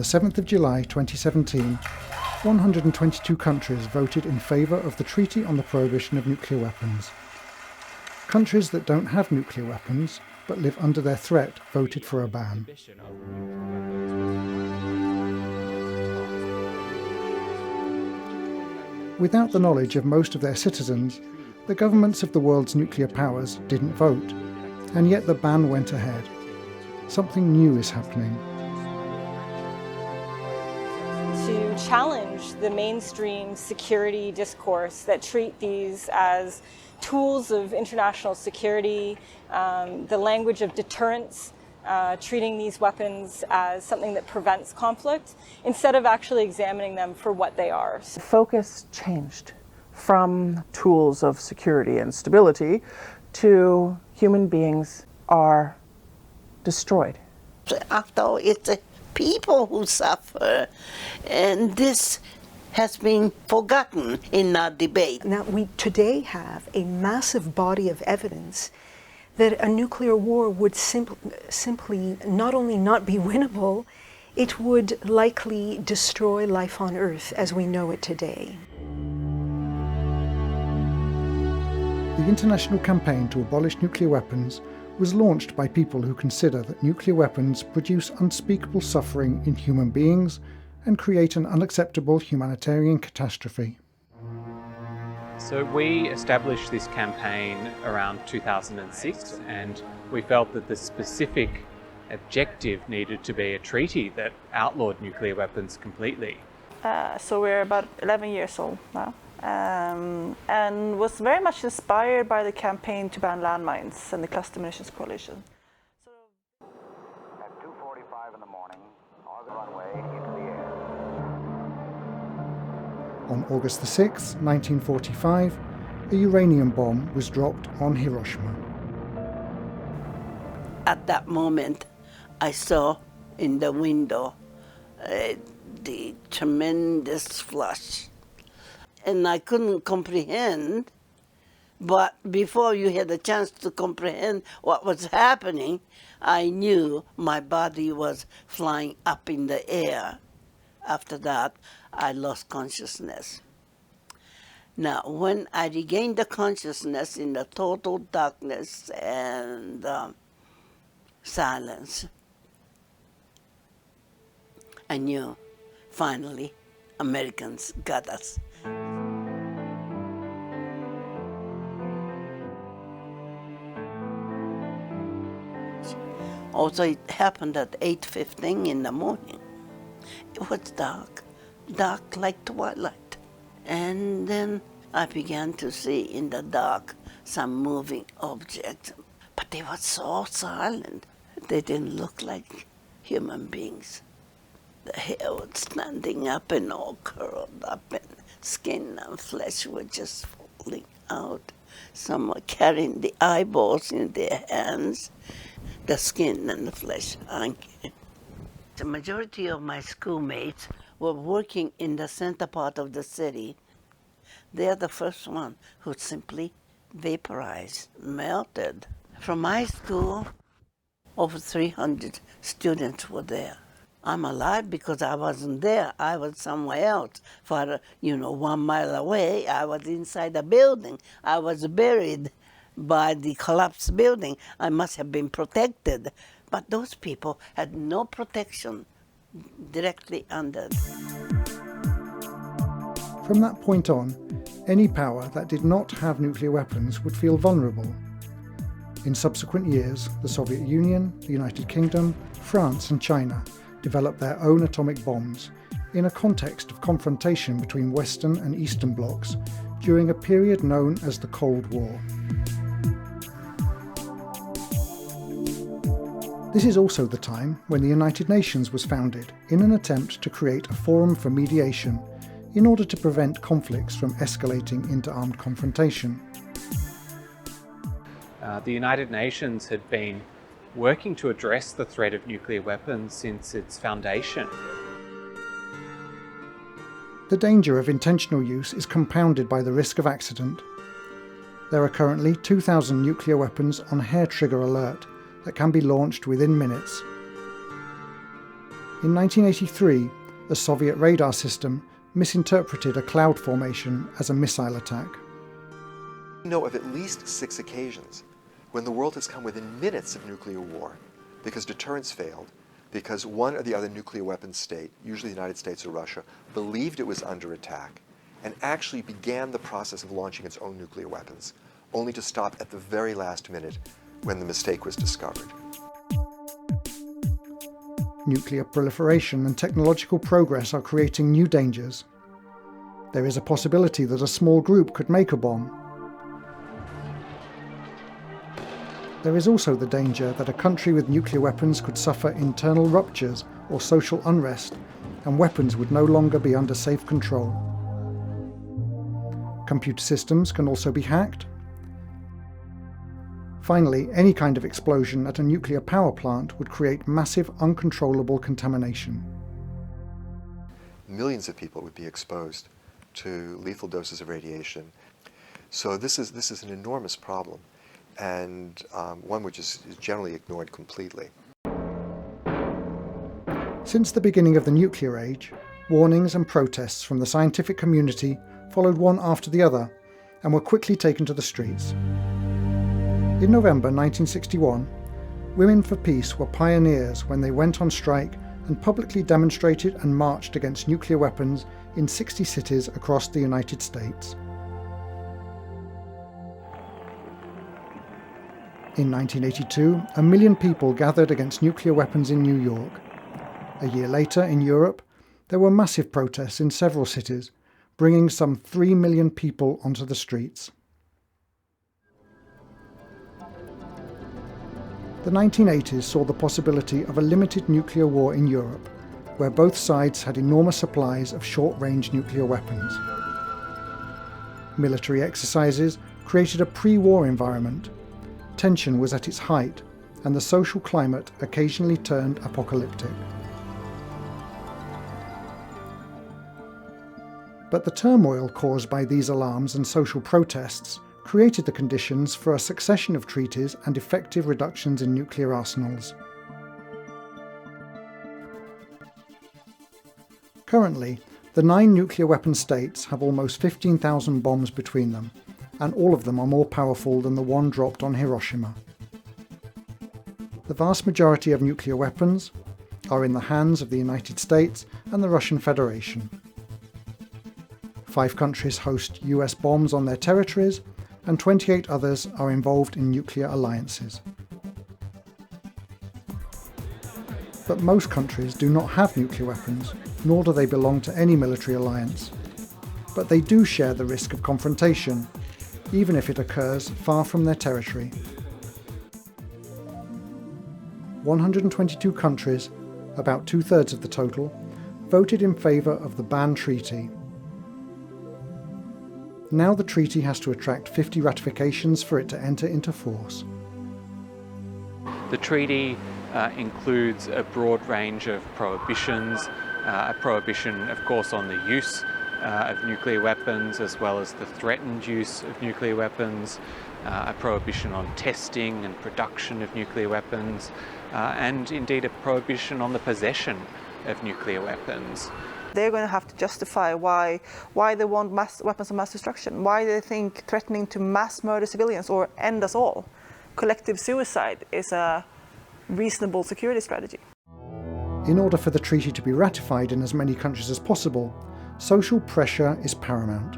the 7th of July 2017, 122 countries voted in favour of the Treaty on the Prohibition of Nuclear Weapons. Countries that don't have nuclear weapons, but live under their threat, voted for a ban. Without the knowledge of most of their citizens, the governments of the world's nuclear powers didn't vote, and yet the ban went ahead. Something new is happening. To challenge the mainstream security discourse that treat these as tools of international security, the language of deterrence, treating these weapons as something that prevents conflict, instead of actually examining them for what they are. The focus changed from tools of security and stability to human beings are destroyed. After all, it's the people who suffer, and this has been forgotten in our debate. Now, we today have a massive body of evidence that a nuclear war would simply not only not be winnable, it would likely destroy life on Earth as we know it today. The international campaign to abolish nuclear weapons was launched by people who consider that nuclear weapons produce unspeakable suffering in human beings and create an unacceptable humanitarian catastrophe. So we established this campaign around 2006, and we felt that the specific objective needed to be a treaty that outlawed nuclear weapons completely. So we're about 11 years old now, and was very much inspired by the campaign to ban landmines and the Cluster Munitions Coalition. At 2:45 in the morning, on the runway into the air. On August the 6th, 1945, a uranium bomb was dropped on Hiroshima. At that moment, I saw in the window the tremendous flash. And I couldn't comprehend, but before you had a chance to comprehend what was happening, I knew my body was flying up in the air. After that, I lost consciousness. Now, when I regained the consciousness in the total darkness and silence, I knew, finally, Americans got us. Also, it happened at 8:15 in the morning. It was dark like twilight. And then I began to see in the dark some moving objects, but they were so silent. They didn't look like human beings. The hair was standing up and all curled up, and skin and flesh were just falling out. Some were carrying the eyeballs in their hands, the skin and the flesh hanging. The majority of my schoolmates were working in the center part of the city. They are the first one who simply vaporized, melted. From my school, over 300 students were there. I'm alive because I wasn't there. I was somewhere else. For 1 mile away, I was inside a building. I was buried by the collapsed building. I must have been protected. But those people had no protection directly under. From that point on, any power that did not have nuclear weapons would feel vulnerable. In subsequent years, the Soviet Union, the United Kingdom, France and China developed their own atomic bombs in a context of confrontation between Western and Eastern blocs during a period known as the Cold War. This is also the time when the United Nations was founded in an attempt to create a forum for mediation in order to prevent conflicts from escalating into armed confrontation. The United Nations had been working to address the threat of nuclear weapons since its foundation. The danger of intentional use is compounded by the risk of accident. There are currently 2,000 nuclear weapons on hair trigger alert that can be launched within minutes. In 1983, a Soviet radar system misinterpreted a cloud formation as a missile attack. We know of at least 6 occasions when the world has come within minutes of nuclear war because deterrence failed, because one or the other nuclear weapons state, usually the United States or Russia, believed it was under attack and actually began the process of launching its own nuclear weapons, only to stop at the very last minute when the mistake was discovered. Nuclear proliferation and technological progress are creating new dangers. There is a possibility that a small group could make a bomb. There is also the danger that a country with nuclear weapons could suffer internal ruptures or social unrest, and weapons would no longer be under safe control. Computer systems can also be hacked. Finally, any kind of explosion at a nuclear power plant would create massive, uncontrollable contamination. Millions of people would be exposed to lethal doses of radiation. So this is an enormous problem, and one which is generally ignored completely. Since the beginning of the nuclear age, warnings and protests from the scientific community followed one after the other and were quickly taken to the streets. In November 1961, Women for Peace were pioneers when they went on strike and publicly demonstrated and marched against nuclear weapons in 60 cities across the United States. In 1982, 1 million people gathered against nuclear weapons in New York. A year later, in Europe, there were massive protests in several cities, bringing some 3 million people onto the streets. The 1980s saw the possibility of a limited nuclear war in Europe, where both sides had enormous supplies of short-range nuclear weapons. Military exercises created a pre-war environment. Tension was at its height, and the social climate occasionally turned apocalyptic. But the turmoil caused by these alarms and social protests created the conditions for a succession of treaties and effective reductions in nuclear arsenals. Currently, the 9 nuclear weapon states have almost 15,000 bombs between them, and all of them are more powerful than the one dropped on Hiroshima. The vast majority of nuclear weapons are in the hands of the United States and the Russian Federation. 5 countries host US bombs on their territories, and 28 others are involved in nuclear alliances. But most countries do not have nuclear weapons, nor do they belong to any military alliance. But they do share the risk of confrontation, even if it occurs far from their territory. 122 countries, about 2/3 of the total, voted in favour of the ban treaty. Now the treaty has to attract 50 ratifications for it to enter into force. The treaty includes a broad range of prohibitions, a prohibition, of course, on the use of nuclear weapons, as well as the threatened use of nuclear weapons, a prohibition on testing and production of nuclear weapons, and indeed a prohibition on the possession of nuclear weapons. They're going to have to justify why they want weapons of mass destruction, why they think threatening to mass murder civilians or end us all, collective suicide, is a reasonable security strategy. In order for the treaty to be ratified in as many countries as possible, social pressure is paramount.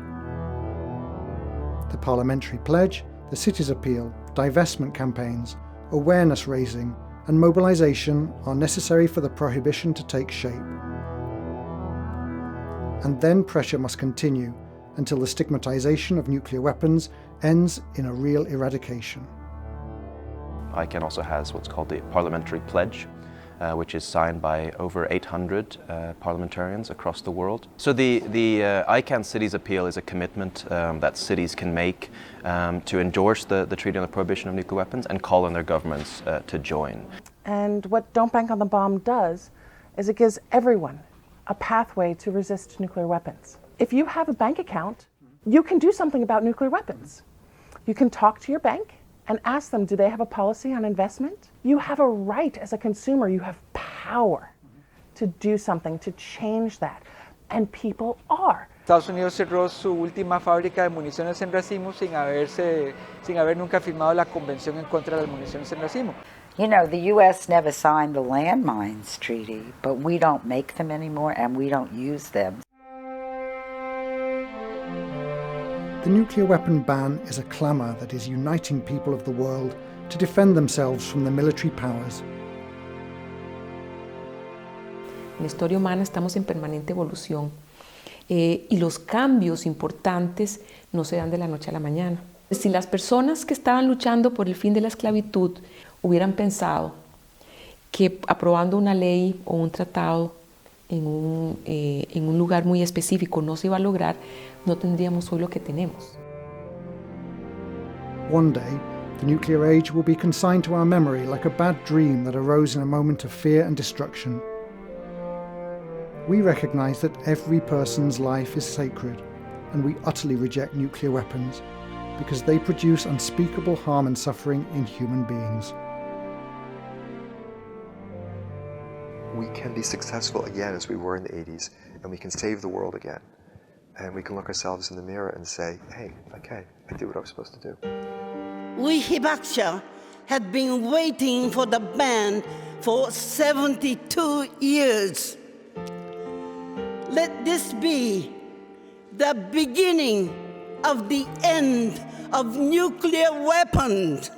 The parliamentary pledge, the cities appeal, divestment campaigns, awareness raising, and mobilisation are necessary for the prohibition to take shape. And then pressure must continue until the stigmatisation of nuclear weapons ends in a real eradication. ICANN also has what's called the Parliamentary Pledge, which is signed by over 800 parliamentarians across the world. So the ICANN Cities Appeal is a commitment that cities can make to endorse the Treaty on the Prohibition of Nuclear Weapons and call on their governments to join. And what Don't Bank on the Bomb does is it gives everyone a pathway to resist nuclear weapons. If you have a bank account, you can do something about nuclear weapons. You can talk to your bank and ask them, do they have a policy on investment? You have a right as a consumer, you have power to do something, to change that. And people are. Estados Unidos cerró su última fábrica de municiones en racimo sin haber nunca firmado la Convención en contra de las municiones en racimo. You know, the U.S. never signed the landmines treaty, but we don't make them anymore and we don't use them. The nuclear weapon ban is a clamour that is uniting people of the world to defend themselves from the military powers. En la historia humana estamos en permanente evolución y los cambios importantes no se dan de la noche a la mañana. Si las personas que estaban luchando por el fin de la esclavitud hubieran pensado que aprobando una ley o un tratado en un lugar muy específico no se iba a lograr, no tendríamos hoy lo que tenemos. One day, the nuclear age will be consigned to our memory like a bad dream that arose in a moment of fear and destruction. We recognise that every person's life is sacred, and we utterly reject nuclear weapons because they produce unspeakable harm and suffering in human beings. We can be successful again as we were in the 80s, and we can save the world again. And we can look ourselves in the mirror and say, hey, okay, I did what I was supposed to do. We Hibaksha had been waiting for the ban for 72 years. Let this be the beginning of the end of nuclear weapons.